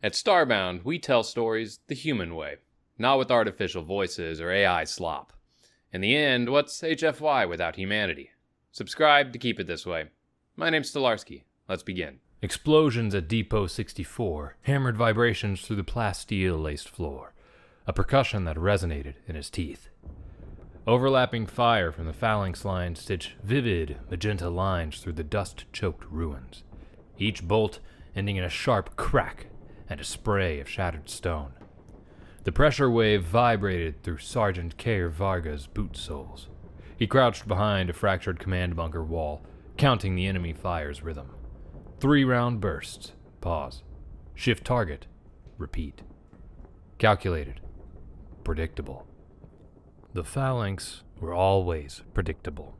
At Starbound, we tell stories the human way, not with artificial voices or AI slop. In the end, what's HFY without humanity? Subscribe to keep it this way. My name's Stellarski. Let's begin. Explosions at Depot 64 hammered vibrations through the plasteel-laced floor, a percussion that resonated in his teeth. Overlapping fire from the phalanx line stitched vivid magenta lines through the dust-choked ruins, each bolt ending in a sharp crack and a spray of shattered stone. The pressure wave vibrated through Sergeant K. Varga's boot soles. He crouched behind a fractured command bunker wall, counting the enemy fire's rhythm. 3-round bursts. Pause. Shift target. Repeat. Calculated. Predictable. The phalanx were always predictable.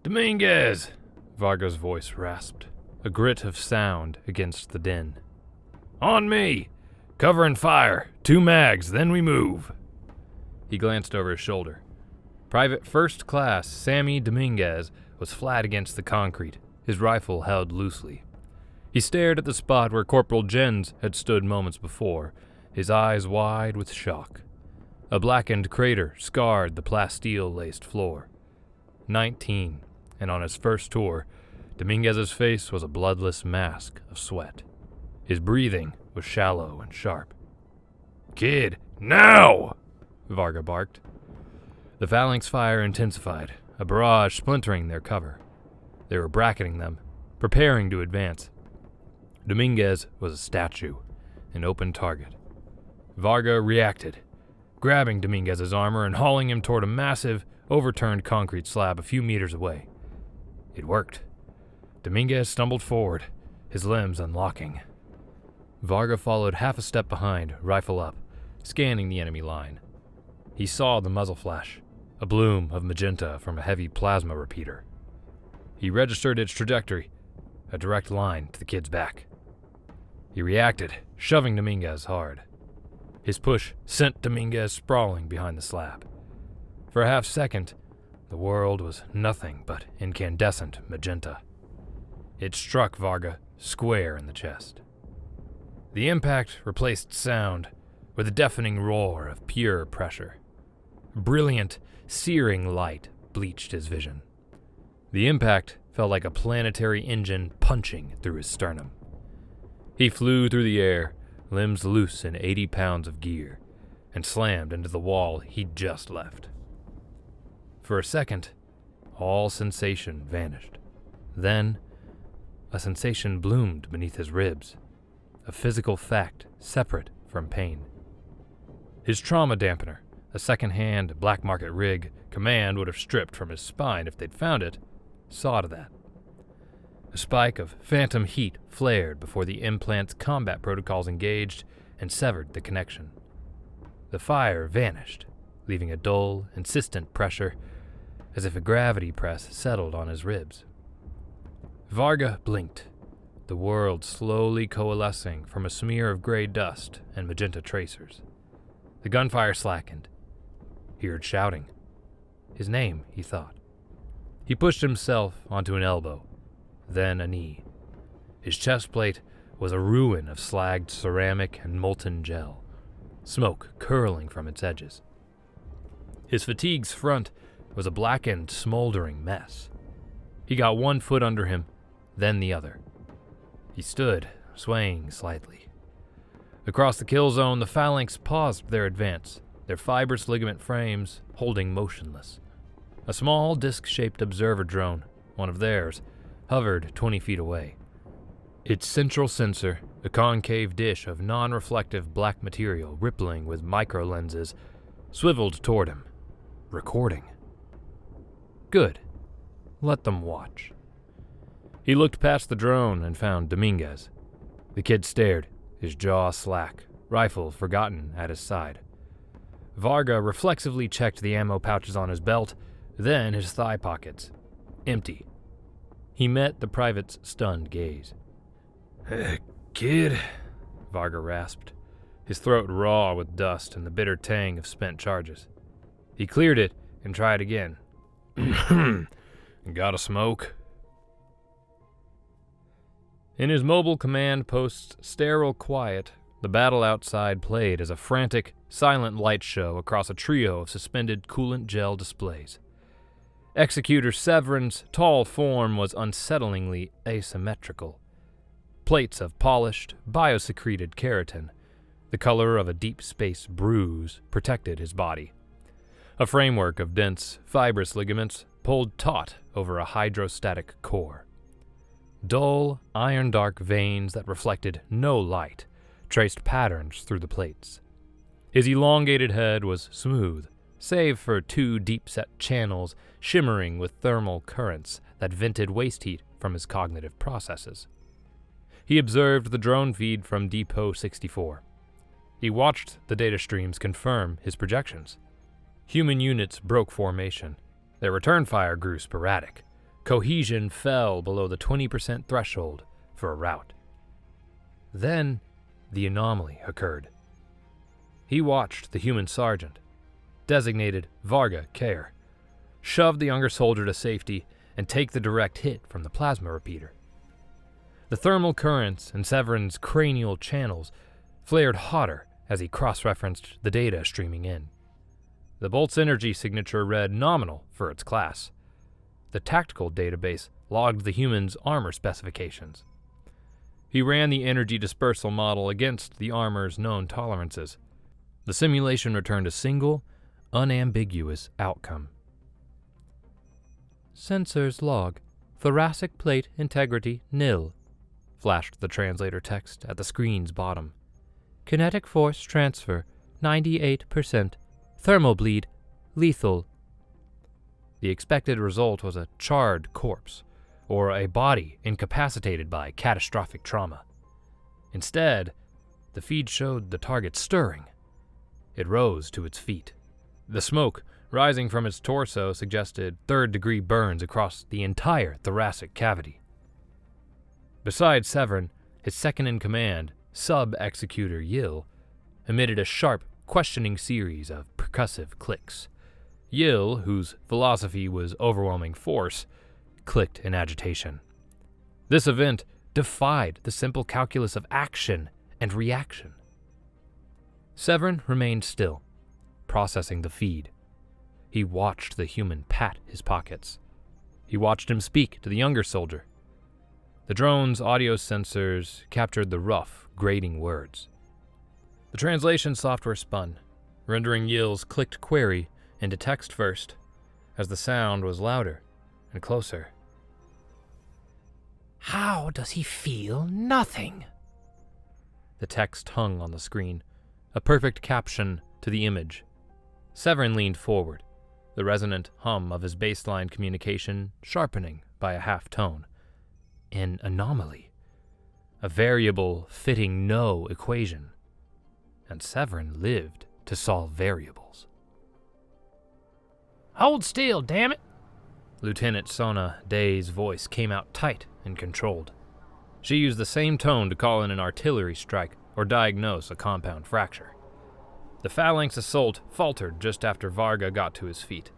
"Dominguez!" Varga's voice rasped, a grit of sound against the din. "On me! Cover and fire! 2 mags, then we move!" He glanced over his shoulder. Private First Class Sammy Dominguez was flat against the concrete, his rifle held loosely. He stared at the spot where Corporal Jens had stood moments before, his eyes wide with shock. A blackened crater scarred the plasteel-laced floor. 19, and on his first tour, Dominguez's face was a bloodless mask of sweat. His breathing was shallow and sharp. "Kid, now!" Varga barked. The phalanx fire intensified, a barrage splintering their cover. They were bracketing them, preparing to advance. Dominguez was a statue, an open target. Varga reacted, grabbing Dominguez's armor and hauling him toward a massive, overturned concrete slab a few meters away. It worked. Dominguez stumbled forward, his limbs unlocking. Varga followed half a step behind, rifle up, scanning the enemy line. He saw the muzzle flash, a bloom of magenta from a heavy plasma repeater. He registered its trajectory, a direct line to the kid's back. He reacted, shoving Dominguez hard. His push sent Dominguez sprawling behind the slab. For a half-second, the world was nothing but incandescent magenta. It struck Varga square in the chest. The impact replaced sound with a deafening roar of pure pressure. Brilliant, searing light bleached his vision. The impact felt like a planetary engine punching through his sternum. He flew through the air, limbs loose in 80 pounds of gear, and slammed into the wall he'd just left. For a second, all sensation vanished. Then, a sensation bloomed beneath his ribs, a physical fact separate from pain. His trauma dampener, a second-hand black market rig Command would have stripped from his spine if they'd found it, saw to that. A spike of phantom heat flared before the implant's combat protocols engaged and severed the connection. The fire vanished, leaving a dull, insistent pressure, as if a gravity press settled on his ribs. Varga blinked, the world slowly coalescing from a smear of gray dust and magenta tracers. The gunfire slackened. He heard shouting. His name, he thought. He pushed himself onto an elbow, then a knee. His chest plate was a ruin of slagged ceramic and molten gel, smoke curling from its edges. His fatigue's front was a blackened, smoldering mess. He got one foot under him, then the other. He stood, swaying slightly. Across the kill zone, the phalanx paused their advance, their fibrous ligament frames holding motionless. A small disc-shaped observer drone, one of theirs, hovered 20 feet away. Its central sensor, a concave dish of non-reflective black material rippling with micro-lenses, swiveled toward him, recording. Good. Let them watch. He looked past the drone and found Dominguez. The kid stared, his jaw slack, rifle forgotten at his side. Varga reflexively checked the ammo pouches on his belt, then his thigh pockets. Empty. He met the private's stunned gaze. "Kid," Varga rasped, his throat raw with dust and the bitter tang of spent charges. He cleared it and tried again. "Got a smoke?" In his mobile command post's sterile quiet, the battle outside played as a frantic, silent light show across a trio of suspended coolant gel displays. Executor Severin's tall form was unsettlingly asymmetrical. Plates of polished, biosecreted keratin, the color of a deep space bruise, protected his body. A framework of dense, fibrous ligaments pulled taut over a hydrostatic core. Dull, iron-dark veins that reflected no light traced patterns through the plates. His elongated head was smooth, save for two deep-set channels shimmering with thermal currents that vented waste heat from his cognitive processes. He observed the drone feed from Depot 64. He watched the data streams confirm his projections. Human units broke formation. Their return fire grew sporadic. Cohesion fell below the 20% threshold for a rout. Then, the anomaly occurred. He watched the human sergeant, designated Varga Care, shove the younger soldier to safety and take the direct hit from the plasma repeater. The thermal currents in Severin's cranial channels flared hotter as he cross-referenced the data streaming in. The bolt's energy signature read nominal for its class. The tactical database logged the human's armor specifications. He ran the energy dispersal model against the armor's known tolerances. The simulation returned a single, unambiguous outcome. Sensors log. Thoracic plate integrity nil, flashed the translator text at the screen's bottom. Kinetic force transfer 98%. Thermal bleed lethal. The expected result was a charred corpse, or a body incapacitated by catastrophic trauma. Instead, the feed showed the target stirring. It rose to its feet. The smoke rising from its torso suggested third-degree burns across the entire thoracic cavity. Beside Severin, his second-in-command, sub-executor Yill, emitted a sharp, questioning series of percussive clicks. Yill, whose philosophy was overwhelming force, clicked in agitation. This event defied the simple calculus of action and reaction. Severin remained still, processing the feed. He watched the human pat his pockets. He watched him speak to the younger soldier. The drone's audio sensors captured the rough, grating words. The translation software spun, rendering Yill's clicked query into text first, as the sound was louder and closer. How does he feel nothing? The text hung on the screen, a perfect caption to the image. Severin leaned forward, the resonant hum of his baseline communication sharpening by a half tone. An anomaly, a variable fitting no equation. And Severin lived to solve variables. Hold still, damn it! Lieutenant Sona Day's voice came out tight and controlled. She used the same tone to call in an artillery strike or diagnose a compound fracture. The phalanx assault faltered just after Varga got to his feet.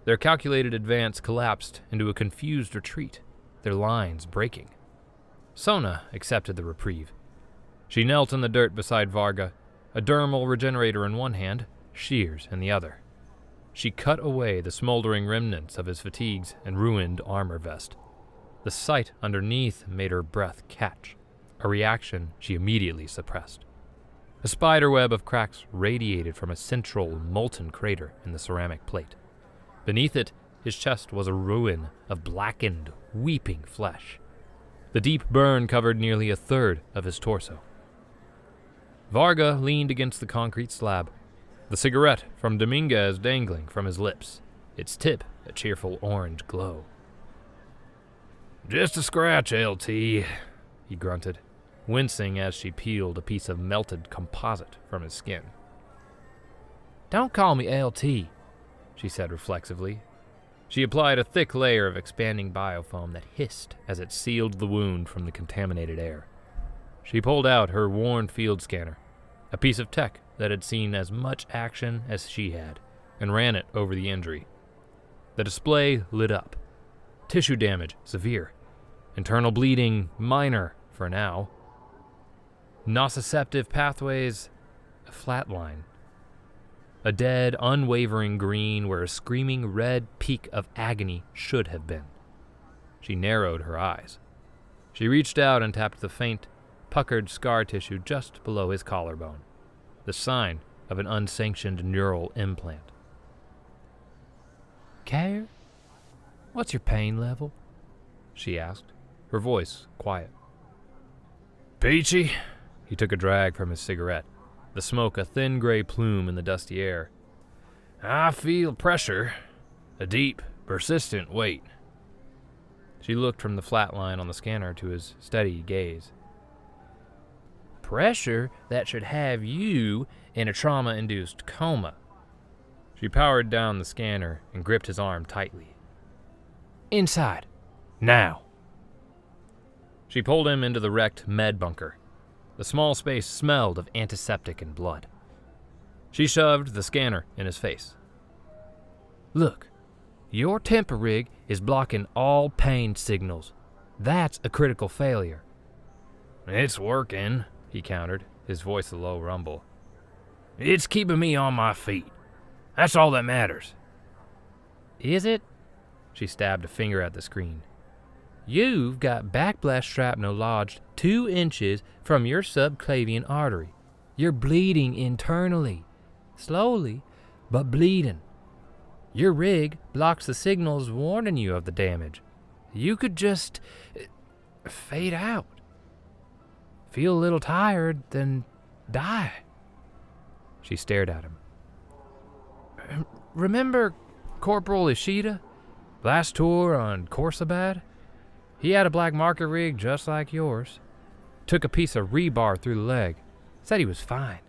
Their calculated advance collapsed into a confused retreat, their lines breaking. Sona accepted the reprieve. She knelt in the dirt beside Varga, a dermal regenerator in one hand, shears in the other. She cut away the smoldering remnants of his fatigues and ruined armor vest. The sight underneath made her breath catch, a reaction she immediately suppressed. A spiderweb of cracks radiated from a central molten crater in the ceramic plate. Beneath it, his chest was a ruin of blackened, weeping flesh. The deep burn covered nearly a third of his torso. Varga leaned against the concrete slab, the cigarette from Dominguez dangling from his lips, its tip a cheerful orange glow. "Just a scratch, LT," he grunted, wincing as she peeled a piece of melted composite from his skin. Don't call me LT, she said reflexively. She applied a thick layer of expanding biofoam that hissed as it sealed the wound from the contaminated air. She pulled out her worn field scanner, a piece of tech that had seen as much action as she had, and ran it over the injury. The display lit up. Tissue damage severe. Internal bleeding minor for now. Nociceptive pathways, a flat line. A dead, unwavering green where a screaming red peak of agony should have been. She narrowed her eyes. She reached out and tapped the faint, puckered scar tissue just below his collarbone, the sign of an unsanctioned neural implant. Care? What's your pain level? She asked, her voice quiet. Peachy? He took a drag from his cigarette, the smoke a thin gray plume in the dusty air. I feel pressure, a deep, persistent weight. She looked from the flat line on the scanner to his steady gaze. Pressure that should have you in a trauma-induced coma. She powered down the scanner and gripped his arm tightly. Inside. Now. She pulled him into the wrecked med bunker. The small space smelled of antiseptic and blood. She shoved the scanner in his face. Look, your temper rig is blocking all pain signals. That's a critical failure. It's working, he countered, his voice a low rumble. It's keeping me on my feet. That's all that matters. Is it? She stabbed a finger at the screen. You've got backblast shrapnel lodged 2 inches from your subclavian artery. You're bleeding internally. Slowly, but bleeding. Your rig blocks the signals warning you of the damage. You could just fade out. Feel a little tired, then die. She stared at him. Remember Corporal Ishida? Last tour on Khorsabad? He had a black market rig just like yours. Took a piece of rebar through the leg. Said he was fine.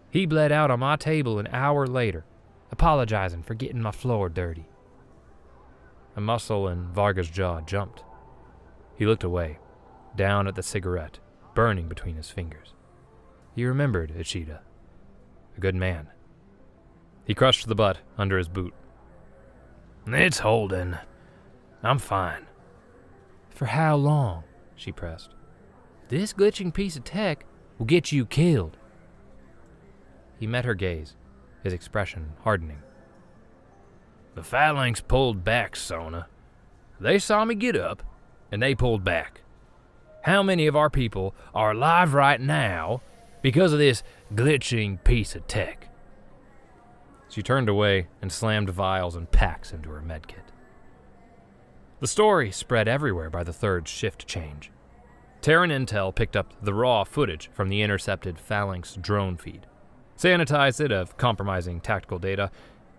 He bled out on my table an hour later, apologizing for getting my floor dirty. A muscle in Varga's jaw jumped. He looked away, down at the cigarette, burning between his fingers. He remembered Ishida. A good man. He crushed the butt under his boot. It's holding. I'm fine. For how long? She pressed. This glitching piece of tech will get you killed. He met her gaze, his expression hardening. The phalanx pulled back, Sona. They saw me get up, and they pulled back. How many of our people are alive right now because of this glitching piece of tech? She turned away and slammed vials and packs into her medkit. The story spread everywhere by the third shift change. Terran Intel picked up the raw footage from the intercepted Phalanx drone feed, sanitized it of compromising tactical data,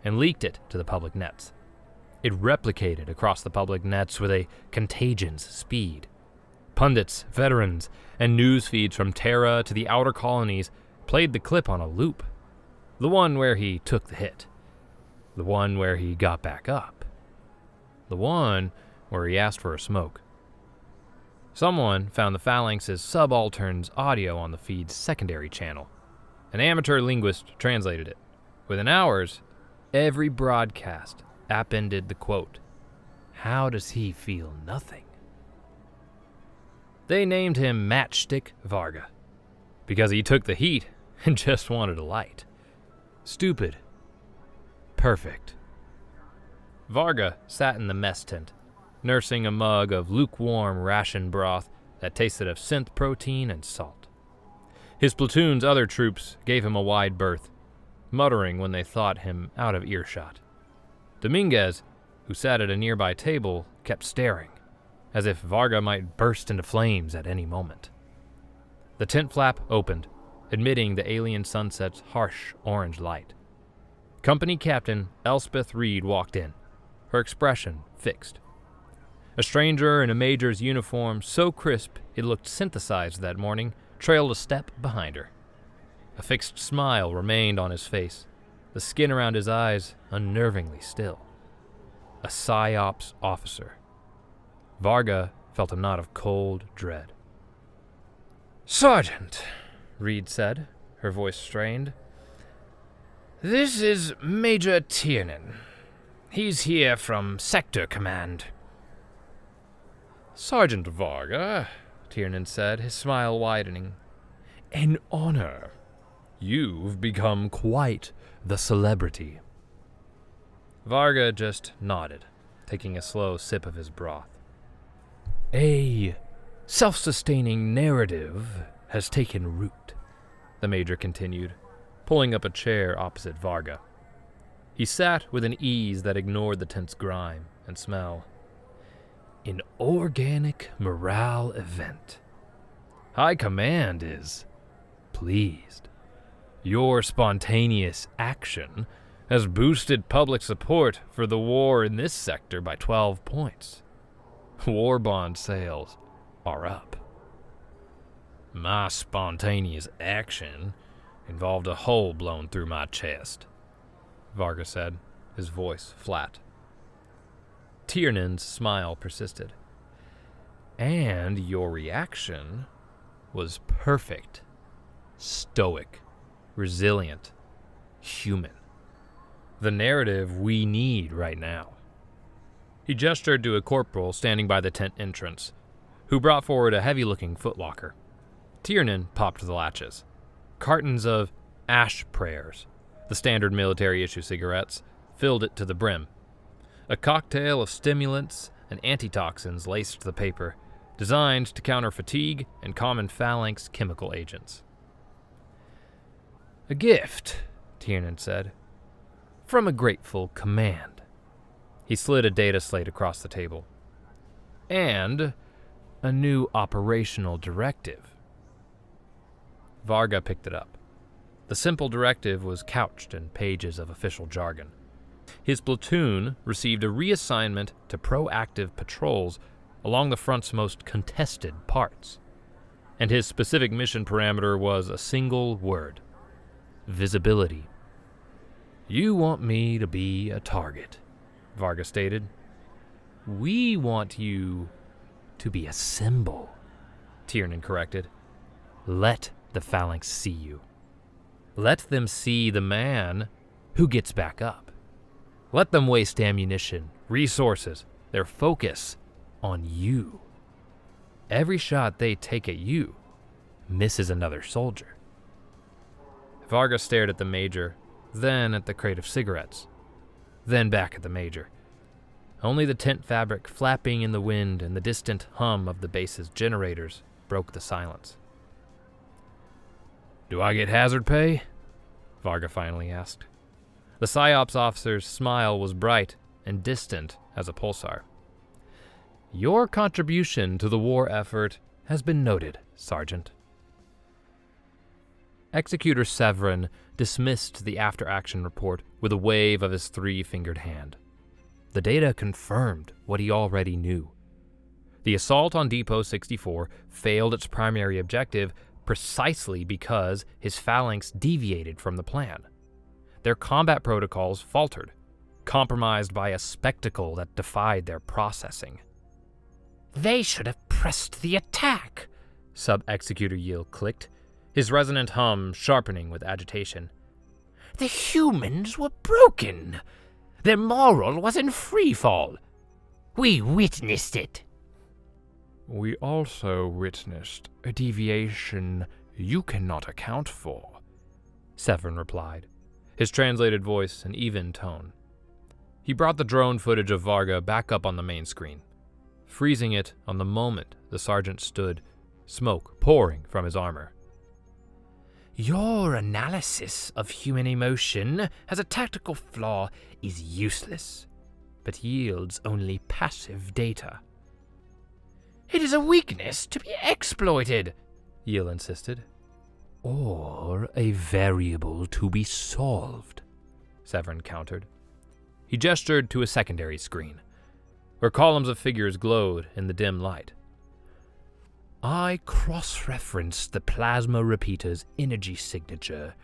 and leaked it to the public nets. It replicated across the public nets with a contagion's speed. Pundits, veterans, and news feeds from Terra to the outer colonies played the clip on a loop. The one where he took the hit. The one where he got back up. The one where he asked for a smoke. Someone found the Phalanx's subaltern's audio on the feed's secondary channel. An amateur linguist translated it. Within hours, every broadcast appended the quote, "How does he feel nothing?" They named him Matchstick Varga, because he took the heat and just wanted a light. Stupid. Perfect. Varga sat in the mess tent, nursing a mug of lukewarm ration broth that tasted of synth protein and salt. His platoon's other troops gave him a wide berth, muttering when they thought him out of earshot. Dominguez, who sat at a nearby table, kept staring, as if Varga might burst into flames at any moment. The tent flap opened, admitting the alien sunset's harsh orange light. Company Captain Elspeth Reed walked in, her expression fixed. A stranger in a major's uniform so crisp it looked synthesized that morning trailed a step behind her. A fixed smile remained on his face, the skin around his eyes unnervingly still. A PsyOps officer. Varga felt a knot of cold dread. "Sergeant," Reed said, her voice strained. "This is Major Tiernan. He's here from Sector Command." "Sergeant Varga," Tiernan said, his smile widening. An honor. You've become quite the celebrity. Varga just nodded, taking a slow sip of his broth. A self-sustaining narrative has taken root, the Major continued, pulling up a chair opposite Varga. He sat with an ease that ignored the tense grime and smell. An organic morale event. High Command is pleased. Your spontaneous action has boosted public support for the war in this sector by 12 points. War bond sales are up. My spontaneous action involved a hole blown through my chest, Varga said, his voice flat. Tiernan's smile persisted. And your reaction was perfect. Stoic, resilient, human. The narrative we need right now. He gestured to a corporal standing by the tent entrance, who brought forward a heavy-looking footlocker. Tiernan popped the latches. Cartons of ash prayers, the standard military-issue cigarettes, filled it to the brim. A cocktail of stimulants and antitoxins laced the paper, designed to counter fatigue and common phalanx chemical agents. A gift, Tiernan said, from a grateful command. He slid a data slate across the table. And a new operational directive. Varga picked it up. The simple directive was couched in pages of official jargon. His platoon received a reassignment to proactive patrols along the front's most contested parts. And his specific mission parameter was a single word: visibility. You want me to be a target, Varga stated. We want you to be a symbol, Tiernan corrected. Let the phalanx see you. Let them see the man who gets back up. Let them waste ammunition, resources, their focus on you. Every shot they take at you misses another soldier. Varga stared at the Major, then at the crate of cigarettes, then back at the Major. Only the tent fabric flapping in the wind and the distant hum of the base's generators broke the silence. Do I get hazard pay? Varga finally asked. The PSYOPs officer's smile was bright and distant as a pulsar. Your contribution to the war effort has been noted, Sergeant. Executor Severin dismissed the after-action report with a wave of his three-fingered hand. The data confirmed what he already knew. The assault on Depot 64 failed its primary objective precisely because his phalanx deviated from the plan. Their combat protocols faltered, compromised by a spectacle that defied their processing. They should have pressed the attack, Sub-Executor Yield clicked, his resonant hum sharpening with agitation. The humans were broken. Their moral was in free fall. We witnessed it. We also witnessed a deviation you cannot account for, Severin replied, his translated voice an even tone. He brought the drone footage of Varga back up on the main screen, freezing it on the moment the sergeant stood, smoke pouring from his armor. Your analysis of human emotion as a tactical flaw is useless, but yields only passive data. It is a weakness to be exploited, Yield insisted. Or a variable to be solved, Severin countered. He gestured to a secondary screen, where columns of figures glowed in the dim light. I cross-referenced the plasma repeater's energy signature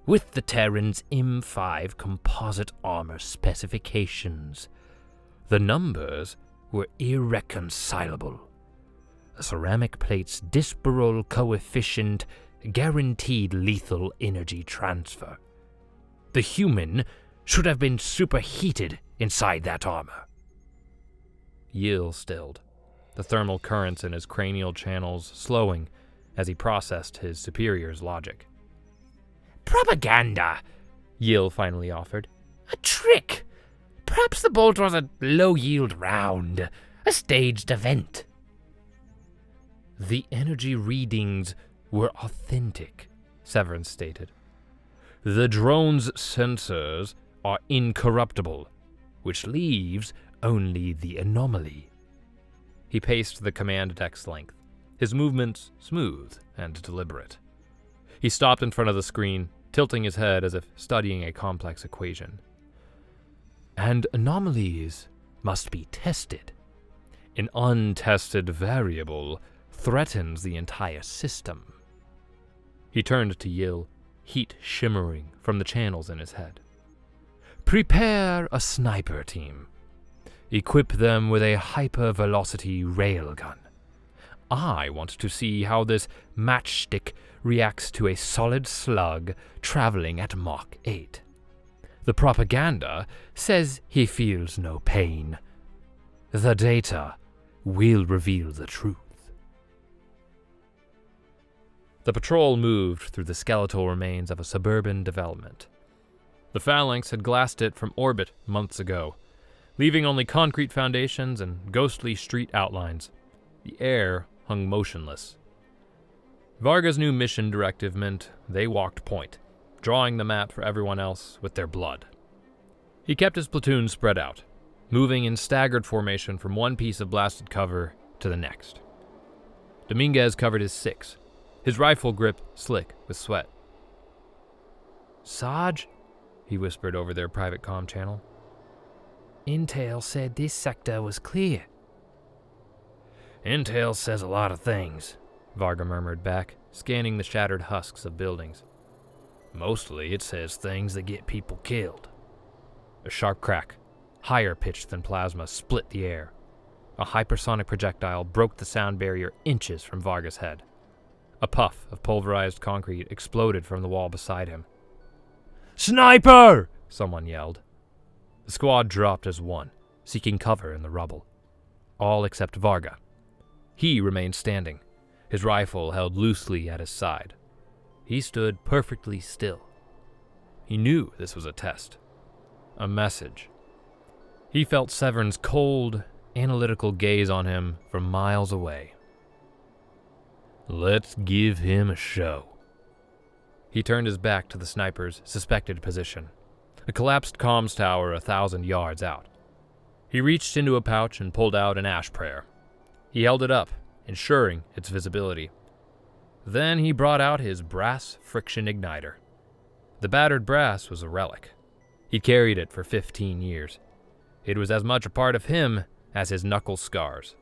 with the Terran's M5 composite armor specifications. The numbers were irreconcilable. The ceramic plate's disparal coefficient guaranteed lethal energy transfer. The human should have been superheated inside that armor. Yield stilled, the thermal currents in his cranial channels slowing as he processed his superior's logic. Propaganda, Yill finally offered. A trick. Perhaps the bolt was a low-yield round, a staged event. The energy readings were authentic, Severance stated. The drone's sensors are incorruptible, which leaves only the anomaly. He paced the command deck's length, his movements smooth and deliberate. He stopped in front of the screen, tilting his head as if studying a complex equation. And anomalies must be tested. An untested variable threatens the entire system. He turned to Yill, heat shimmering from the channels in his head. Prepare a sniper team. Equip them with a hyper-velocity railgun. I want to see how this matchstick reacts to a solid slug traveling at Mach 8. The propaganda says he feels no pain. The data will reveal the truth. The patrol moved through the skeletal remains of a suburban development. The phalanx had glassed it from orbit months ago, leaving only concrete foundations and ghostly street outlines. The air hung motionless. Varga's new mission directive meant they walked point, drawing the map for everyone else with their blood. He kept his platoon spread out, moving in staggered formation from one piece of blasted cover to the next. Dominguez covered his six, his rifle grip slick with sweat. Sarge, he whispered over their private comm channel. Intel said this sector was clear. Intel says a lot of things, Varga murmured back, scanning the shattered husks of buildings. Mostly it says things that get people killed. A sharp crack, higher pitched than plasma, split the air. A hypersonic projectile broke the sound barrier inches from Varga's head. A puff of pulverized concrete exploded from the wall beside him. "Sniper!" someone yelled. The squad dropped as one, seeking cover in the rubble. All except Varga. He remained standing, his rifle held loosely at his side. He stood perfectly still. He knew this was a test. A message. He felt Severn's cold, analytical gaze on him from miles away. Let's give him a show. He turned his back to the sniper's suspected position, a collapsed comms tower 1,000 yards out. He reached into a pouch and pulled out an ash prayer. He held it up, ensuring its visibility. Then he brought out his brass friction igniter. The battered brass was a relic. He'd carried it for 15 years. It was as much a part of him as his knuckle scars.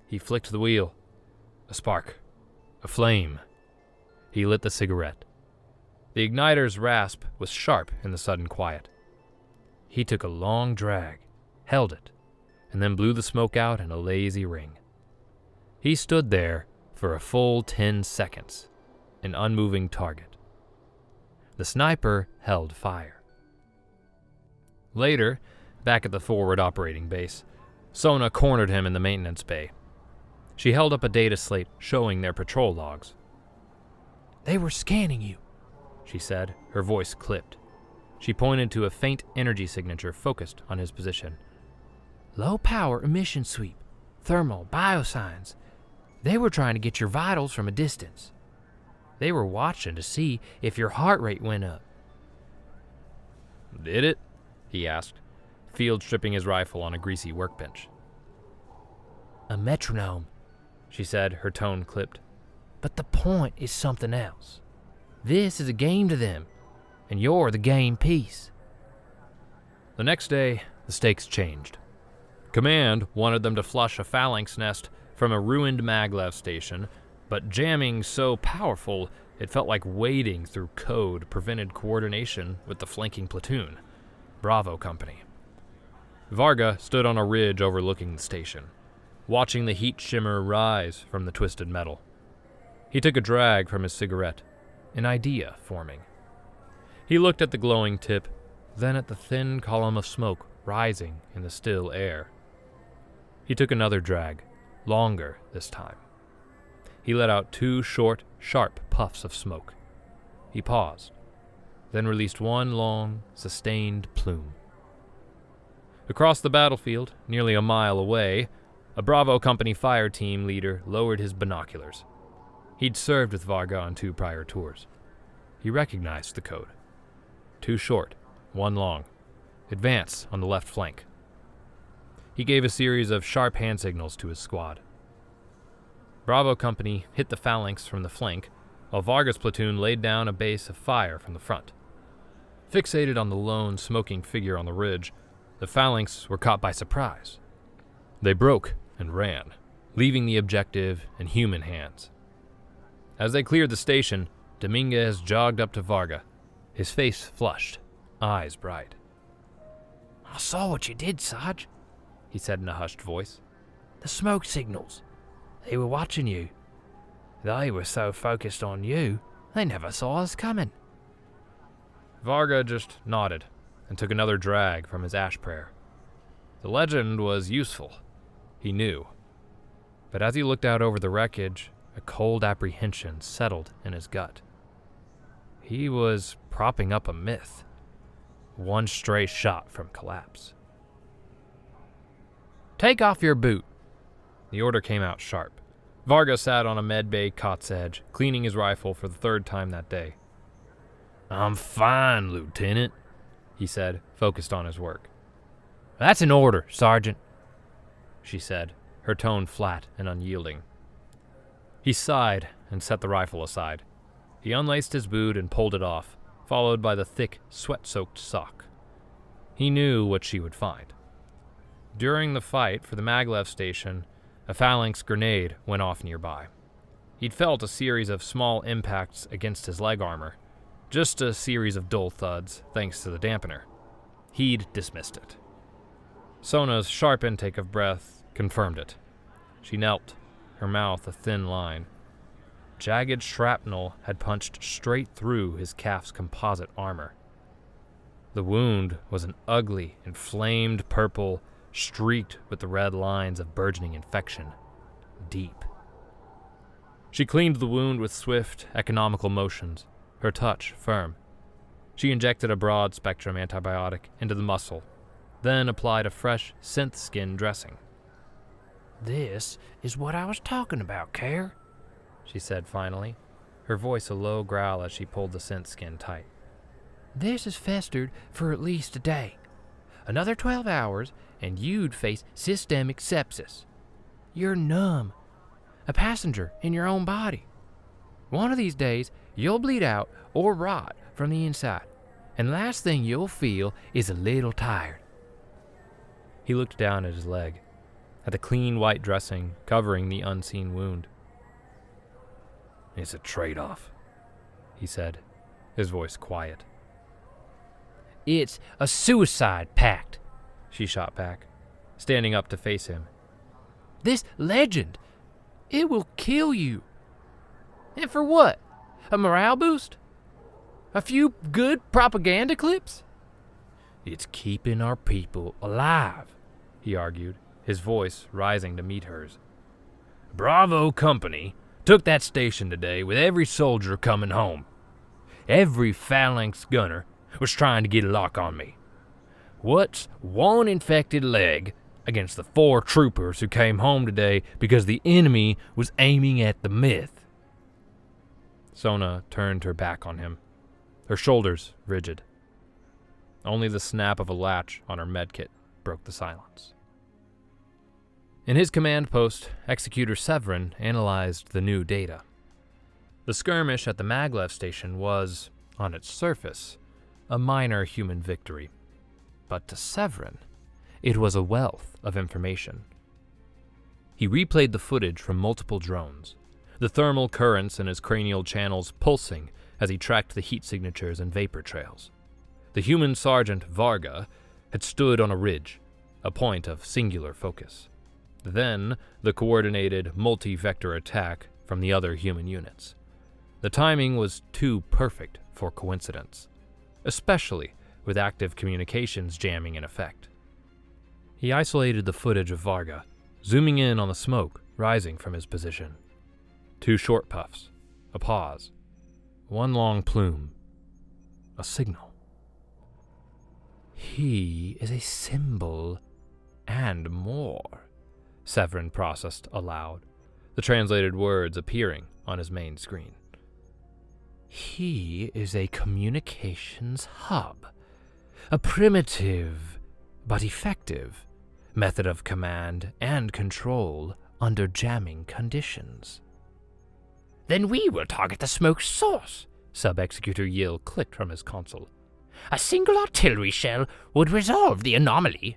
He flicked the wheel. A spark. A flame. He lit the cigarette. The igniter's rasp was sharp in the sudden quiet. He took a long drag, held it, and then blew the smoke out in a lazy ring. He stood there for a full 10 seconds, an unmoving target. The sniper held fire. Later, back at the forward operating base, Sona cornered him in the maintenance bay. She held up a data slate showing their patrol logs. They were scanning you, she said, her voice clipped. She pointed to a faint energy signature focused on his position. Low power emission sweep, thermal, biosigns. They were trying to get your vitals from a distance. They were watching to see if your heart rate went up. Did it? He asked, field stripping his rifle on a greasy workbench. A metronome, she said, her tone clipped. But the point is something else. This is a game to them, and you're the game piece. The next day, the stakes changed. Command wanted them to flush a phalanx nest from a ruined maglev station, but jamming so powerful it felt like wading through code prevented coordination with the flanking platoon, Bravo Company. Varga stood on a ridge overlooking the station, watching the heat shimmer rise from the twisted metal. He took a drag from his cigarette, an idea forming. He looked at the glowing tip, then at the thin column of smoke rising in the still air. He took another drag, longer this time. He let out 2 short, sharp puffs of smoke. He paused, then released one long, sustained plume. Across the battlefield, nearly a mile away, a Bravo Company fire team leader lowered his binoculars. He'd served with Varga on 2 prior tours. He recognized the code. 2 short, 1 long. Advance on the left flank. He gave a series of sharp hand signals to his squad. Bravo Company hit the phalanx from the flank, while Varga's platoon laid down a base of fire from the front. Fixated on the lone, smoking figure on the ridge, the phalanx were caught by surprise. They broke and ran, leaving the objective in human hands. As they cleared the station, Dominguez jogged up to Varga, his face flushed, eyes bright. "I saw what you did, Sarge," he said in a hushed voice. "The smoke signals. They were watching you. They were so focused on you, they never saw us coming." Varga just nodded and took another drag from his ash prayer. The legend was useful, he knew. But as he looked out over the wreckage, a cold apprehension settled in his gut. He was propping up a myth, one stray shot from collapse. "Take off your boot." The order came out sharp. Varga sat on a medbay cot's edge, cleaning his rifle for the 3rd time that day. "I'm fine, Lieutenant," he said, focused on his work. "That's an order, Sergeant," she said, her tone flat and unyielding. He sighed and set the rifle aside. He unlaced his boot and pulled it off, followed by the thick, sweat-soaked sock. He knew what she would find. During the fight for the maglev station, a phalanx grenade went off nearby. He'd felt a series of small impacts against his leg armor, just a series of dull thuds thanks to the dampener. He'd dismissed it. Sona's sharp intake of breath confirmed it. She knelt, her mouth a thin line. Jagged shrapnel had punched straight through his calf's composite armor. The wound was an ugly, inflamed purple, streaked with the red lines of burgeoning infection. Deep. She cleaned the wound with swift, economical motions, her touch firm. She injected a broad-spectrum antibiotic into the muscle, then applied a fresh synth skin dressing. "This is what I was talking about, Care," she said finally, her voice a low growl as she pulled the synth skin tight. "This has festered for at least a day. Another 12 hours, and you'd face systemic sepsis. You're numb, a passenger in your own body. One of these days, you'll bleed out or rot from the inside, and last thing you'll feel is a little tired." He looked down at his leg, at the clean white dressing covering the unseen wound. "It's a trade-off," he said, his voice quiet. "It's a suicide pact," she shot back, standing up to face him. "This legend, it will kill you. And for what? A morale boost? A few good propaganda clips?" "It's keeping our people alive," he argued, his voice rising to meet hers. "Bravo Company took that station today with every soldier coming home. Every phalanx gunner was trying to get a lock on me. What's one infected leg against the 4 troopers who came home today because the enemy was aiming at the myth?" Sona turned her back on him, her shoulders rigid. Only the snap of a latch on her medkit broke the silence. In his command post, Executor Severin analyzed the new data. The skirmish at the maglev station was, on its surface, a minor human victory. But to Severin, it was a wealth of information. He replayed the footage from multiple drones, the thermal currents in his cranial channels pulsing as he tracked the heat signatures and vapor trails. The human sergeant Varga had stood on a ridge, a point of singular focus. Then the coordinated multi-vector attack from the other human units. The timing was too perfect for coincidence, especially with active communications jamming in effect. He isolated the footage of Varga, zooming in on the smoke rising from his position. 2 short puffs, a pause, 1 long plume, a signal. He is a symbol and more, Severin processed aloud, the translated words appearing on his main screen. He is a communications hub, a primitive but effective method of command and control under jamming conditions. Then we will target the smoke source, Sub-Executor Yill clicked from his console. A single artillery shell would resolve the anomaly.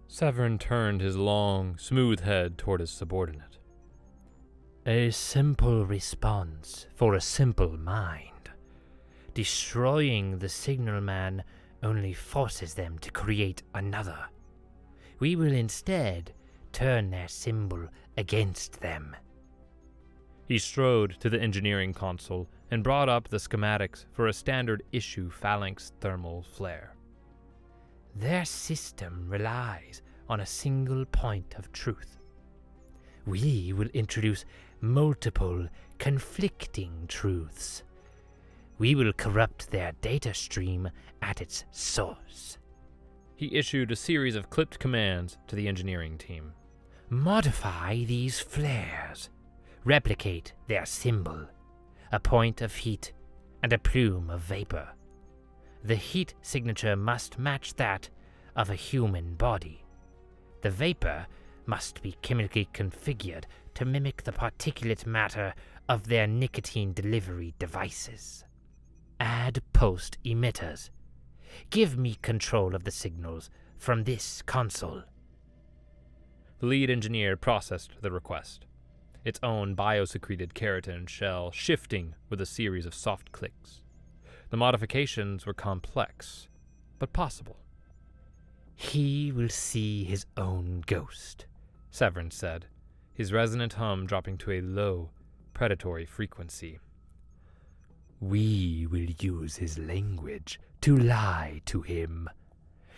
Severin turned his long, smooth head toward his subordinate. A simple response for a simple mind. Destroying the signal man only forces them to create another. We will instead turn their symbol against them. He strode to the engineering console and brought up the schematics for a standard issue phalanx thermal flare. Their system relies on a single point of truth. We will introduce multiple conflicting truths. We will corrupt their data stream at its source. He issued a series of clipped commands to the engineering team. Modify these flares. Replicate their symbol, a point of heat and a plume of vapor. The heat signature must match that of a human body. The vapor must be chemically configured to mimic the particulate matter of their nicotine delivery devices. Add post emitters. Give me control of the signals from this console. The lead engineer processed the request, its own biosecreted keratin shell shifting with a series of soft clicks. The modifications were complex, but possible. He will see his own ghost, Severin said, his resonant hum dropping to a low, predatory frequency. We will use his language to lie to him.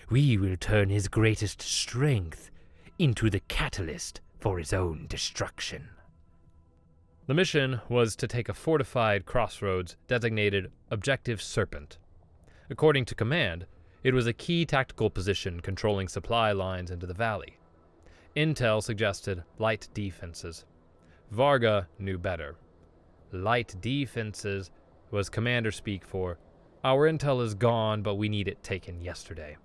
We will turn his greatest strength into the catalyst for his own destruction. The mission was to take a fortified crossroads designated Objective Serpent. According to command, it was a key tactical position controlling supply lines into the valley. Intel suggested light defenses. Varga knew better. Light defenses was commander speak for, our intel is gone, but we need it taken yesterday.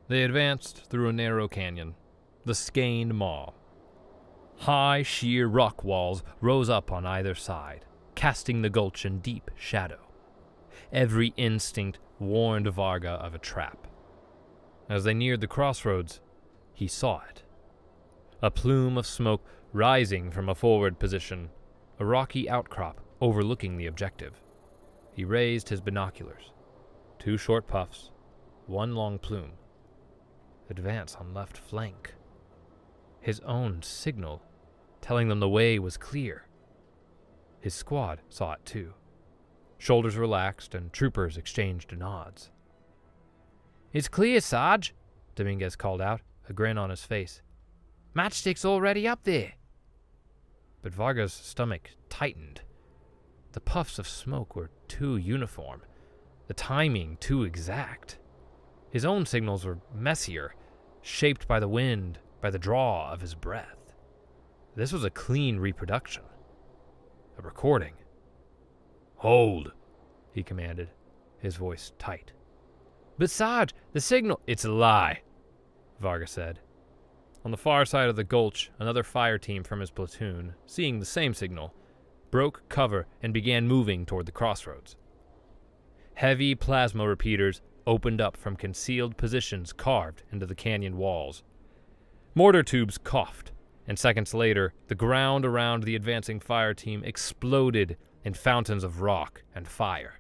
They advanced through a narrow canyon, the Skane Maw. High, sheer rock walls rose up on either side, casting the gulch in deep shadow. Every instinct warned Varga of a trap. As they neared the crossroads, he saw it. A plume of smoke rising from a forward position, a rocky outcrop overlooking the objective. He raised his binoculars. 2 short puffs, 1 long plume. Advance on left flank. His own signal, telling them the way was clear. His squad saw it too. Shoulders relaxed and troopers exchanged nods. It's clear, Sarge, Dominguez called out, a grin on his face. Matchstick's already up there. But Varga's stomach tightened. The puffs of smoke were too uniform, the timing too exact. His own signals were messier, shaped by the wind, by the draw of his breath. This was a clean reproduction. A recording. "Hold," he commanded, his voice tight. But Sarge, the signal— "It's a lie," Varga said. On the far side of the gulch, another fire team from his platoon, seeing the same signal, broke cover and began moving toward the crossroads. Heavy plasma repeaters opened up from concealed positions carved into the canyon walls. Mortar tubes coughed, and seconds later, the ground around the advancing fire team exploded in fountains of rock and fire.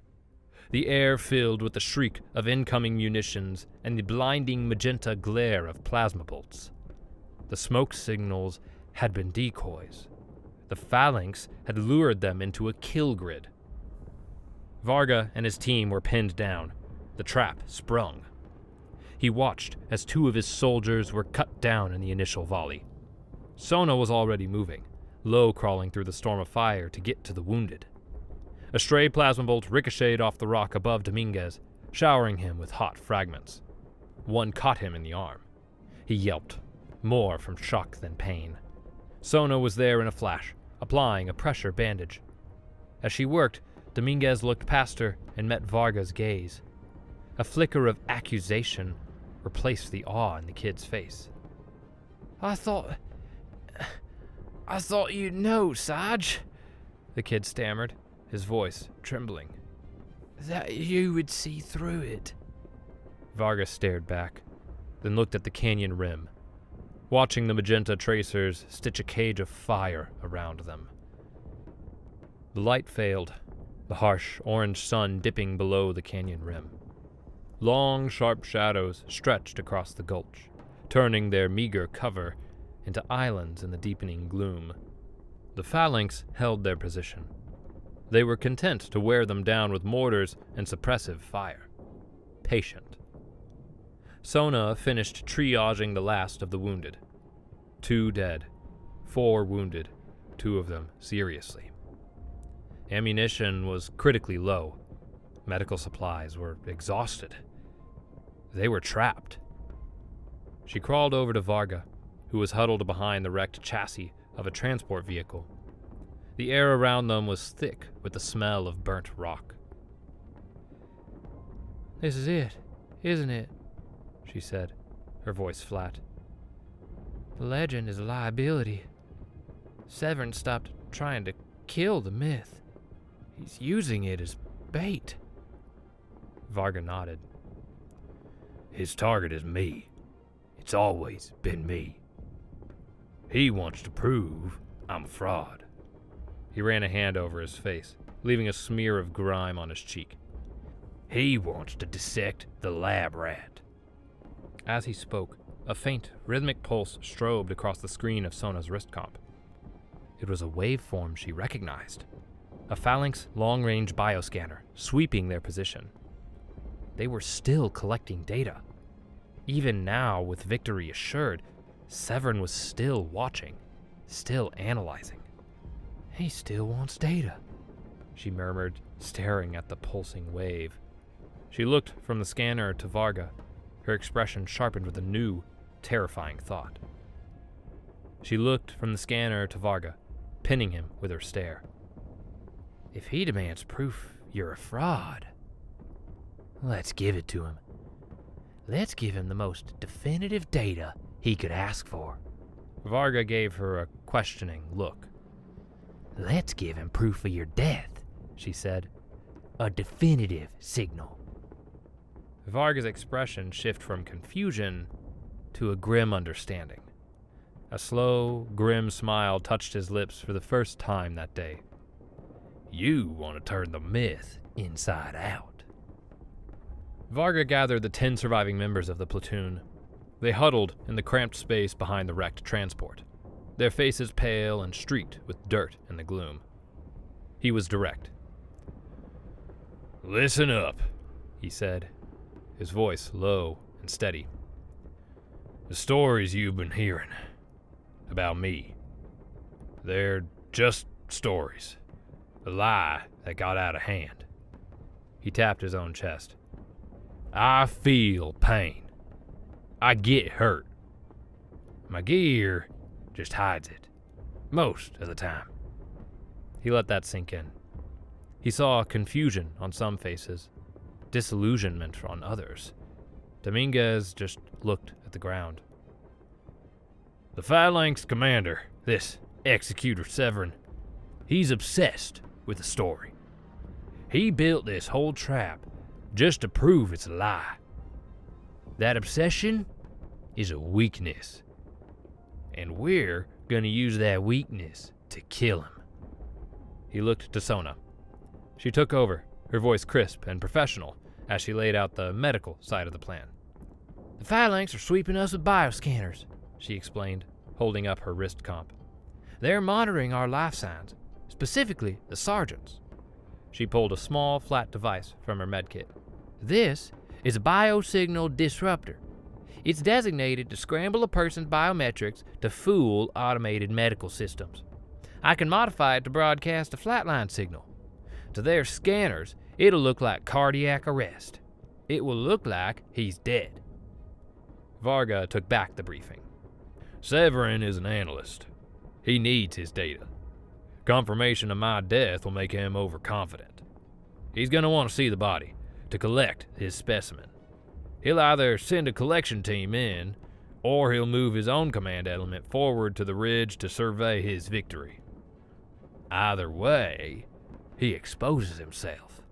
The air filled with the shriek of incoming munitions and the blinding magenta glare of plasma bolts. The smoke signals had been decoys. The phalanx had lured them into a kill grid. Varga and his team were pinned down. The trap sprung. He watched as 2 of his soldiers were cut down in the initial volley. Sona was already moving, low crawling through the storm of fire to get to the wounded. A stray plasma bolt ricocheted off the rock above Dominguez, showering him with hot fragments. One caught him in the arm. He yelped, more from shock than pain. Sona was there in a flash, applying a pressure bandage. As she worked, Dominguez looked past her and met Varga's gaze. A flicker of accusation replaced the awe in the kid's face. I thought you'd know, Sarge, the kid stammered, his voice trembling. That you would see through it. Varga stared back, then looked at the canyon rim, watching the magenta tracers stitch a cage of fire around them. The light failed, the harsh orange sun dipping below the canyon rim. Long, sharp shadows stretched across the gulch, turning their meager cover into islands in the deepening gloom. The phalanx held their position. They were content to wear them down with mortars and suppressive fire. Patient. Sona finished triaging the last of the wounded. 2 dead, 4 wounded, 2 of them seriously. Ammunition was critically low. Medical supplies were exhausted. They were trapped. She crawled over to Varga, who was huddled behind the wrecked chassis of a transport vehicle. The air around them was thick with the smell of burnt rock. This is it, isn't it? She said, her voice flat. The legend is a liability. Severn stopped trying to kill the myth. He's using it as bait. Varga nodded. His target is me. It's always been me. He wants to prove I'm a fraud. He ran a hand over his face, leaving a smear of grime on his cheek. He wants to dissect the lab rat. As he spoke, a faint, rhythmic pulse strobed across the screen of Sona's wrist comp. It was a waveform she recognized. A phalanx long-range bioscanner, sweeping their position. They were still collecting data. Even now, with victory assured, Severn was still watching, still analyzing. He still wants data, she murmured, staring at the pulsing wave. She looked from the scanner to Varga, her expression sharpened with a new, terrifying thought. She looked from the scanner to Varga, pinning him with her stare. If he demands proof you're a fraud, let's give it to him. Let's give him the most definitive data he could ask for. Varga gave her a questioning look. Let's give him proof of your death, she said. A definitive signal. Varga's expression shifted from confusion to a grim understanding. A slow, grim smile touched his lips for the first time that day. You want to turn the myth inside out. Varga gathered the 10 surviving members of the platoon. They huddled in the cramped space behind the wrecked transport, their faces pale and streaked with dirt in the gloom. He was direct. Listen up, he said, his voice low and steady. The stories you've been hearing about me, they're just stories. A lie that got out of hand. He tapped his own chest. I feel pain. I get hurt. My gear just hides it, most of the time. He let that sink in. He saw confusion on some faces, disillusionment on others. Dominguez just looked at the ground. The Phalanx commander, this Executor Severn, he's obsessed with the story. He built this whole trap just to prove it's a lie. That obsession is a weakness. And we're gonna use that weakness to kill him. He looked to Sona. She took over, her voice crisp and professional, as she laid out the medical side of the plan. The Phalanx are sweeping us with bioscanners, she explained, holding up her wrist comp. They're monitoring our life signs, specifically the sergeant's. She pulled a small, flat device from her medkit. This is a biosignal disruptor. It's designated to scramble a person's biometrics to fool automated medical systems. I can modify it to broadcast a flatline signal. To their scanners, it'll look like cardiac arrest. It will look like he's dead. Varga took back the briefing. Severin is an analyst. He needs his data. Confirmation of my death will make him overconfident. He's going to want to see the body to collect his specimen. He'll either send a collection team in, or he'll move his own command element forward to the ridge to survey his victory. Either way, he exposes himself.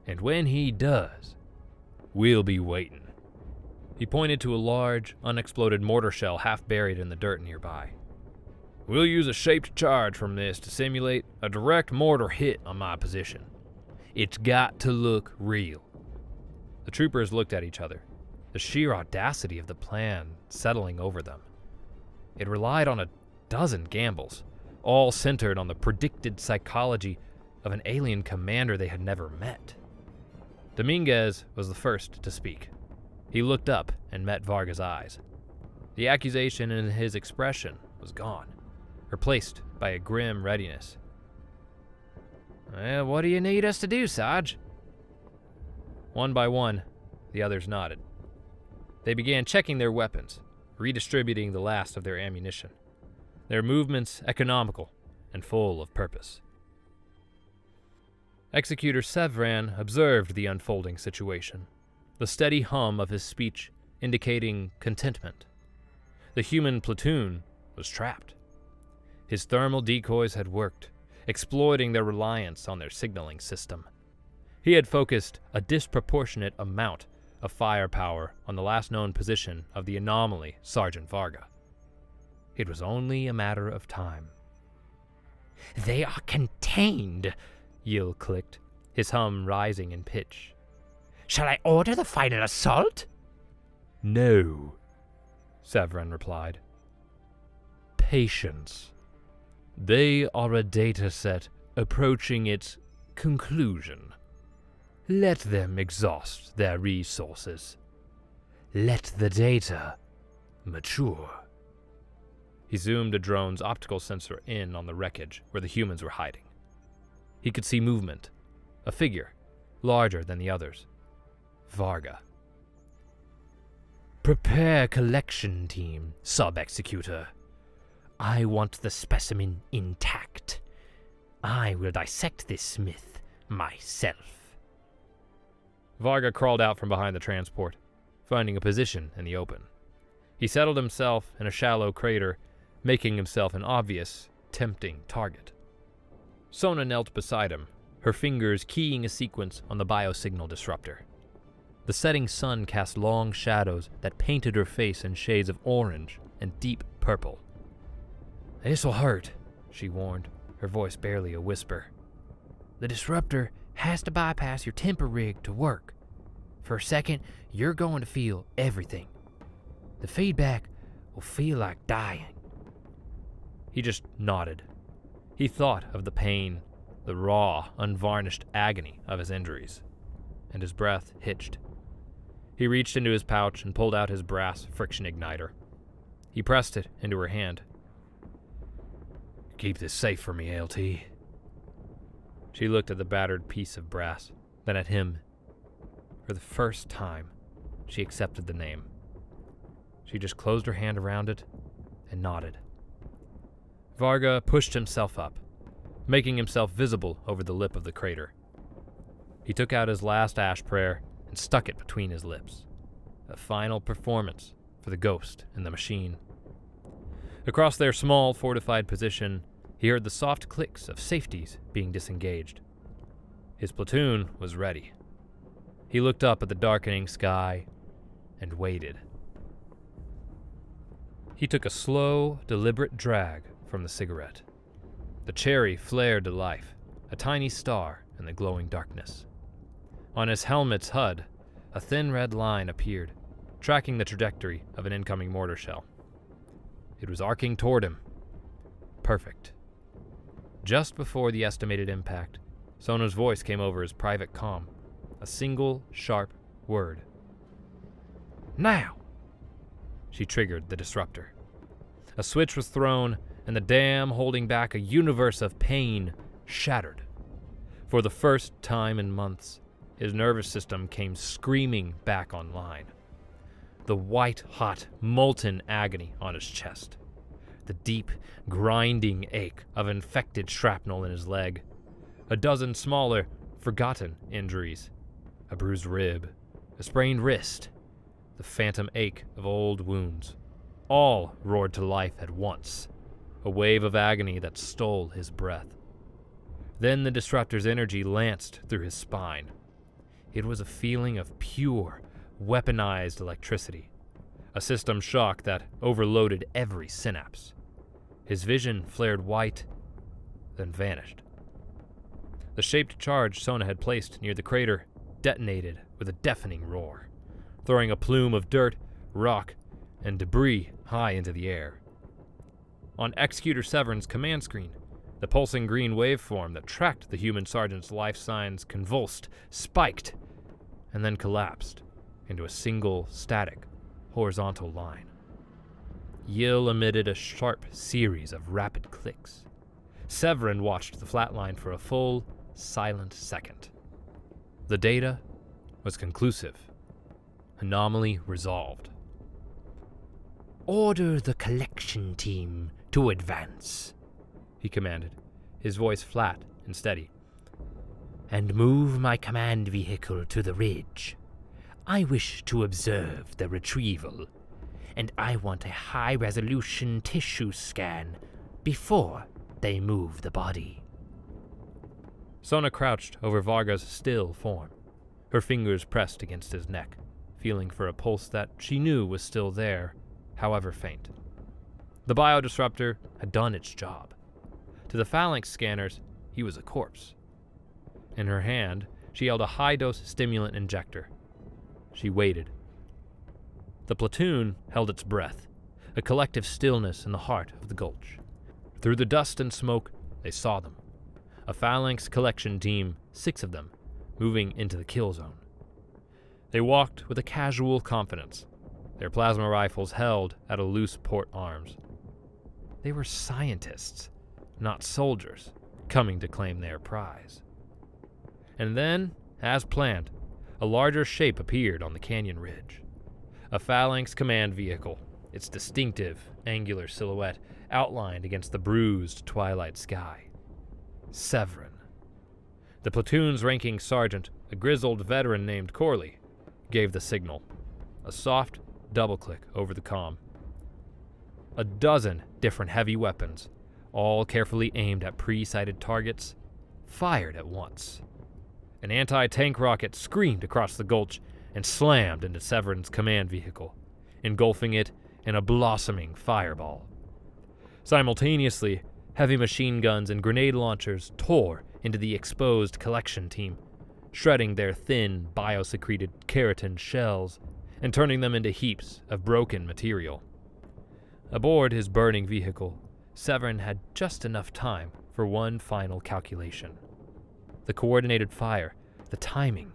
And when he does, we'll be waiting. He pointed to a large, unexploded mortar shell half buried in the dirt nearby. We'll use a shaped charge from this to simulate a direct mortar hit on my position. It's got to look real. The troopers looked at each other, the sheer audacity of the plan settling over them. It relied on a dozen gambles, all centered on the predicted psychology of an alien commander they had never met. Dominguez was the first to speak. He looked up and met Varga's eyes. The accusation in his expression was gone, replaced by a grim readiness. Well, what do you need us to do, Sarge? One by one, the others nodded. They began checking their weapons, redistributing the last of their ammunition, their movements economical and full of purpose. Executor Severin observed the unfolding situation, the steady hum of his speech indicating contentment. The human platoon was trapped. His thermal decoys had worked, exploiting their reliance on their signaling system. He had focused a disproportionate amount of firepower on the last known position of the anomaly, Sergeant Varga. It was only a matter of time. They are contained, Yill clicked, his hum rising in pitch. Shall I order the final assault? No, Severin replied. Patience. They are a data set approaching its conclusion. Let them exhaust their resources. Let the data mature. He zoomed a drone's optical sensor in on the wreckage where the humans were hiding. He could see movement, a figure larger than the others. Varga. Prepare collection team, sub-executor. I want the specimen intact. I will dissect this smith myself. Varga crawled out from behind the transport, finding a position in the open. He settled himself in a shallow crater, making himself an obvious, tempting target. Sona knelt beside him, her fingers keying a sequence on the biosignal disruptor. The setting sun cast long shadows that painted her face in shades of orange and deep purple. "This'll hurt," she warned, her voice barely a whisper. "The disruptor has to bypass your temper rig to work. For a second, you're going to feel everything. The feedback will feel like dying." He just nodded. He thought of the pain, the raw, unvarnished agony of his injuries, and his breath hitched. He reached into his pouch and pulled out his brass friction igniter. He pressed it into her hand. "Keep this safe for me, LT." She looked at the battered piece of brass, then at him. For the first time, she accepted the name. She just closed her hand around it and nodded. Varga pushed himself up, making himself visible over the lip of the crater. He took out his last ash prayer and stuck it between his lips. A final performance for the ghost in the machine. Across their small, fortified position, he heard the soft clicks of safeties being disengaged. His platoon was ready. He looked up at the darkening sky and waited. He took a slow, deliberate drag from the cigarette. The cherry flared to life, a tiny star in the glowing darkness. On his helmet's HUD, a thin red line appeared, tracking the trajectory of an incoming mortar shell. It was arcing toward him. Perfect. Just before the estimated impact, Sona's voice came over his private comm, a single, sharp word. "Now!" she triggered the disruptor. A switch was thrown, and the dam holding back a universe of pain shattered. For the first time in months, his nervous system came screaming back online. The white-hot, molten agony on his chest. The deep, grinding ache of infected shrapnel in his leg. A dozen smaller, forgotten injuries. A bruised rib, a sprained wrist, the phantom ache of old wounds. All roared to life at once, a wave of agony that stole his breath. Then the disruptor's energy lanced through his spine. It was a feeling of pure, weaponized electricity, a system shock that overloaded every synapse. His vision flared white, then vanished. The shaped charge Sona had placed near the crater detonated with a deafening roar, throwing a plume of dirt, rock, and debris high into the air. On Executor Severn's command screen, the pulsing green waveform that tracked the human sergeant's life signs convulsed, spiked, and then collapsed into a single, static, horizontal line. Yill emitted a sharp series of rapid clicks. Severin watched the flatline for a full, silent second. The data was conclusive. Anomaly resolved. Order the collection team to advance, he commanded, his voice flat and steady. and move my command vehicle to the ridge. I wish to observe the retrieval, and I want a high-resolution tissue scan before they move the body. Sona crouched over Varga's still form, her fingers pressed against his neck, feeling for a pulse that she knew was still there, however faint. The biodisruptor had done its job. To the phalanx scanners, he was a corpse. In her hand, she held a high-dose stimulant injector. She waited. The platoon held its breath, a collective stillness in the heart of the gulch. Through the dust and smoke, they saw them. A phalanx collection team, 6 of them, moving into the kill zone. They walked with a casual confidence, their plasma rifles held at a loose port arms. They were scientists, not soldiers, coming to claim their prize. And then, as planned, a larger shape appeared on the canyon ridge. A phalanx command vehicle, its distinctive, angular silhouette outlined against the bruised twilight sky. Severin. The platoon's ranking sergeant, a grizzled veteran named Corley, gave the signal. A soft double-click over the comm. A dozen different heavy weapons, all carefully aimed at pre-sighted targets, fired at once. An anti-tank rocket screamed across the gulch and slammed into Severin's command vehicle, engulfing it in a blossoming fireball. Simultaneously, heavy machine guns and grenade launchers tore into the exposed collection team, shredding their thin, biosecreted keratin shells and turning them into heaps of broken material. Aboard his burning vehicle, Severin had just enough time for one final calculation. The coordinated fire, the timing.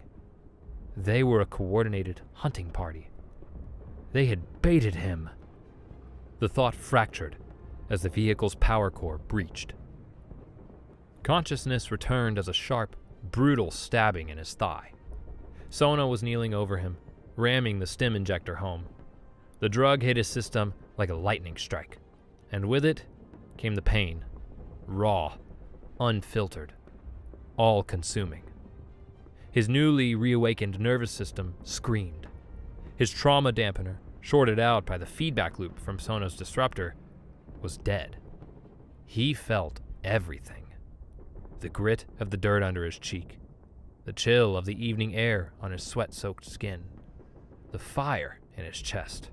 They were a coordinated hunting party. They had baited him. The thought fractured as the vehicle's power core breached. Consciousness returned as a sharp, brutal stabbing in his thigh. Sona was kneeling over him, ramming the stim injector home. The drug hit his system like a lightning strike, and with it came the pain, raw, unfiltered, all-consuming. His newly reawakened nervous system screamed. His trauma dampener, shorted out by the feedback loop from Sona's disruptor, was dead. He felt everything. The grit of the dirt under his cheek, the chill of the evening air on his sweat-soaked skin, the fire in his chest,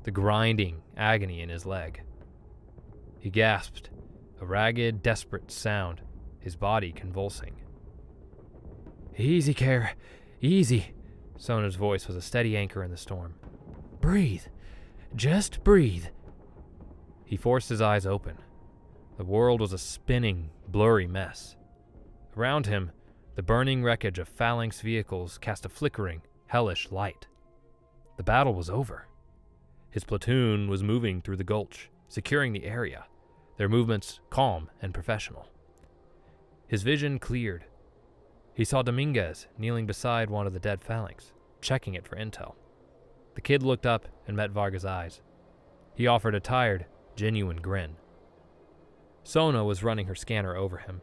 the grinding agony in his leg. He gasped, a ragged, desperate sound, his body convulsing. "Easy, Care, easy." Sona's voice was a steady anchor in the storm. "Breathe, just breathe." He forced his eyes open. The world was a spinning, blurry mess. Around him, the burning wreckage of phalanx vehicles cast a flickering, hellish light. The battle was over. His platoon was moving through the gulch, securing the area, their movements calm and professional. His vision cleared. He saw Dominguez kneeling beside one of the dead phalanx, checking it for intel. The kid looked up and met Varga's eyes. He offered a tired, genuine grin. Sona was running her scanner over him,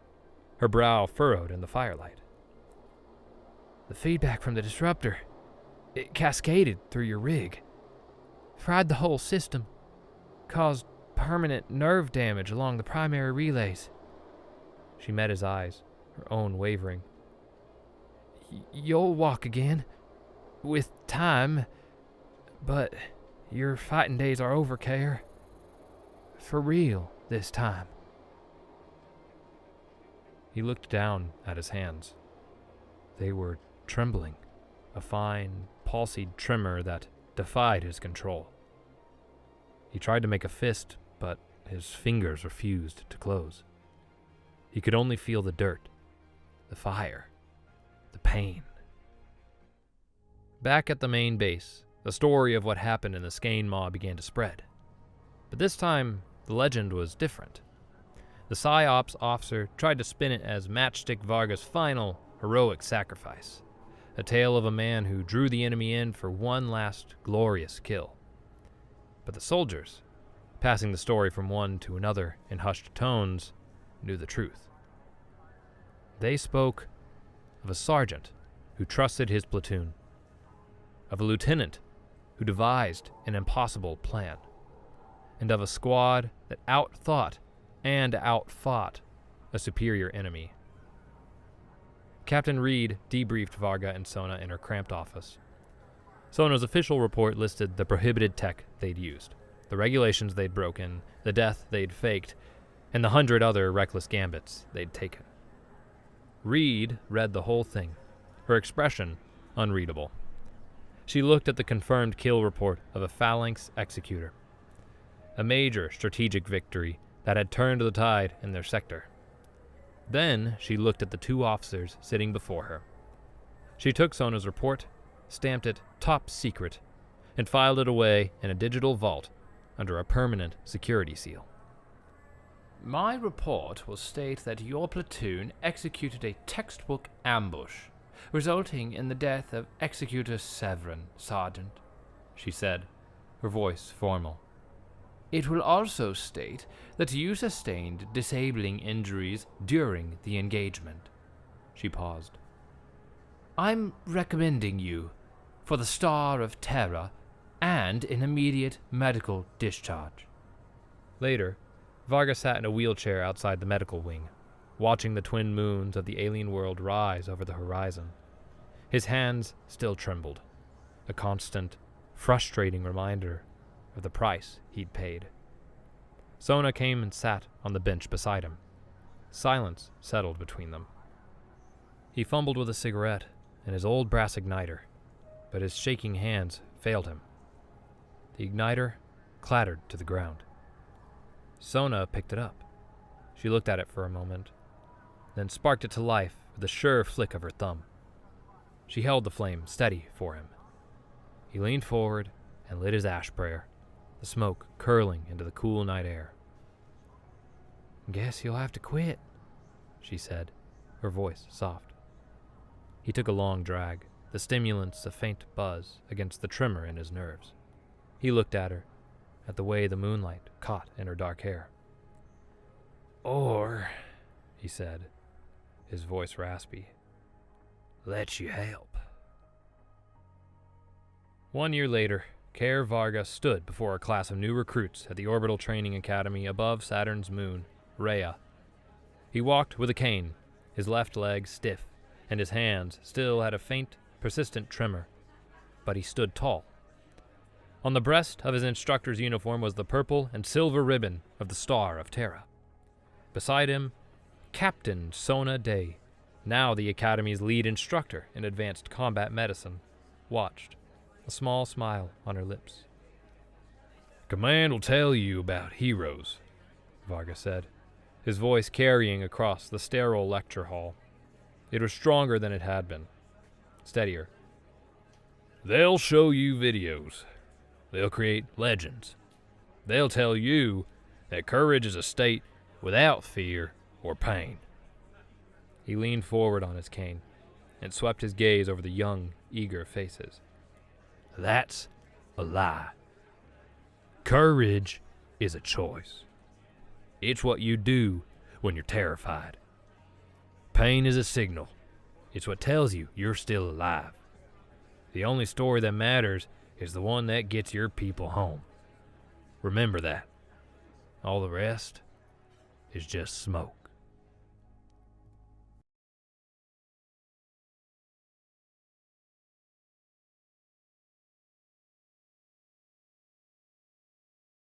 her brow furrowed in the firelight. The feedback from the disruptor, it cascaded through your rig. Fried the whole system. Caused permanent nerve damage along the primary relays. She met his eyes, her own wavering. You'll walk again. With time. But your fighting days are over, Care. For real this time. He looked down at his hands. They were trembling, a fine, palsied tremor that defied his control. He tried to make a fist, but his fingers refused to close. He could only feel the dirt, the fire, the pain. Back at the main base, the story of what happened in the Skane Maw began to spread. But this time, the legend was different. The PsyOps officer tried to spin it as Matchstick Varga's final, heroic sacrifice, a tale of a man who drew the enemy in for one last glorious kill. But the soldiers, passing the story from one to another in hushed tones, knew the truth. They spoke of a sergeant who trusted his platoon, of a lieutenant who devised an impossible plan, and of a squad that outthought and outfought a superior enemy. Captain Reed debriefed Varga and Sona in her cramped office. Sona's official report listed the prohibited tech they'd used, the regulations they'd broken, the death they'd faked, and the 100 other reckless gambits they'd taken. Reed read the whole thing, her expression unreadable. She looked at the confirmed kill report of a phalanx executor, a major strategic victory that had turned the tide in their sector. Then she looked at the two officers sitting before her. She took Sona's report, stamped it top secret, and filed it away in a digital vault under a permanent security seal. My report will state that your platoon executed a textbook ambush, resulting in the death of Executor Severin, Sergeant, she said, her voice formal. It will also state that you sustained disabling injuries during the engagement. She paused. I'm recommending you for the Star of Terror and an immediate medical discharge. Later, Varga sat in a wheelchair outside the medical wing, watching the twin moons of the alien world rise over the horizon. His hands still trembled, a constant, frustrating reminder of the price he'd paid. Sona came and sat on the bench beside him. Silence settled between them. He fumbled with a cigarette and his old brass igniter, but his shaking hands failed him. The igniter clattered to the ground. Sona picked it up. She looked at it for a moment, then sparked it to life with a sure flick of her thumb. She held the flame steady for him. He leaned forward and lit his ash prayer, the smoke curling into the cool night air. Guess you'll have to quit, she said, her voice soft. He took a long drag, the stimulants a faint buzz against the tremor in his nerves. He looked at her, at the way the moonlight caught in her dark hair. Or, he said, his voice raspy, let you help. 1 year later, Care Varga stood before a class of new recruits at the Orbital Training Academy above Saturn's moon, Rhea. He walked with a cane, his left leg stiff, and his hands still had a faint, persistent tremor, but he stood tall. On the breast of his instructor's uniform was the purple and silver ribbon of the Star of Terra. Beside him, Captain Sona Day, now the Academy's lead instructor in advanced combat medicine, watched, a small smile on her lips. Command will tell you about heroes, Varga said, his voice carrying across the sterile lecture hall. It was stronger than it had been, steadier. They'll show you videos. They'll create legends. They'll tell you that courage is a state without fear or pain. He leaned forward on his cane and swept his gaze over the young, eager faces. That's a lie. Courage is a choice. It's what you do when you're terrified. Pain is a signal. It's what tells you you're still alive. The only story that matters is the one that gets your people home. Remember that. All the rest is just smoke.